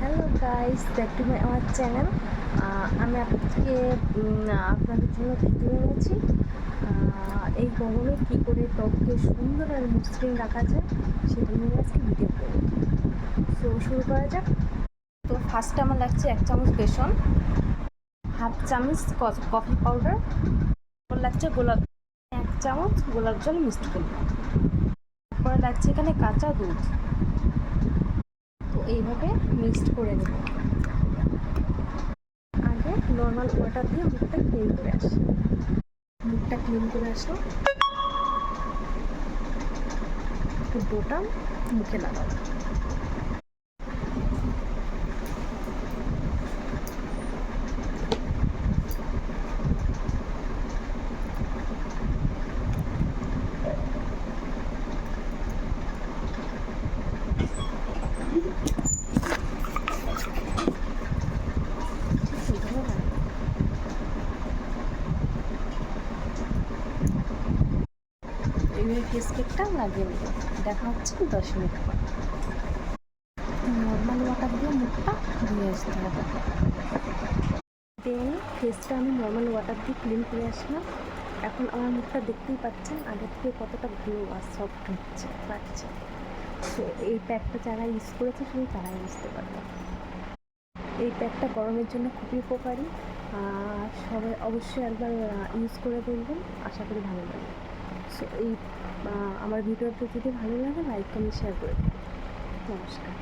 Hello guys, back to my আমার channel. আমি আজকে আপনাদের জন্য ভিডিও এনেছি। এই গরমে কী করে ত্বককে সুন্দর আর মসৃণ রাখা যায় সেটা নিয়ে আজকে ভিডিও করব। তো শুরু করা যাক। তো ফার্স্টে আমার লাগছে 1 চামচ বেসন, হাফ চামচ কফি পাউডার, লাগছে 1 চামচ গোলাপ জল মিক্সড করব। তারপরে লাগছে এখানে কাঁচা দুধ। তো এইভাবে মিক্সড করে নেব। আগে নর্মাল ওয়াটার দিয়ে মুখটা ক্লিন করে আসি। মুখটা ক্লিন করে আসলাম, ডোটা মুখে লাগাবো। এইভাবে ফেস প্যাকটা লাগিয়ে নেব। দেখা হচ্ছে 10 মিনিট পর। নর্মাল ওয়াটার দিয়ে মুখটা ধুয়ে আসতে হবে। দেন ফেসটা আমি নর্মাল ওয়াটার দিয়ে ক্লিন করে আসলাম। এখন আমার মুখটা দেখতেই পাচ্ছেন আগের থেকে কতটা গ্লো আর সফট হচ্ছে লাগছে। তো এই প্যাকটা যারা ইউজ করেছে শুধু তারাই বুঝতে পারবে। এই প্যাকটা গরমের জন্য খুবই উপকারী। সবাই অবশ্যই একবার ইউজ করে দেখবেন, আশা করি ভালো লাগবে। সো এই আমার ভিডিওটা যদি ভালো লাগে লাইক কমেন্ট শেয়ার করে দেবেন। নমস্কার।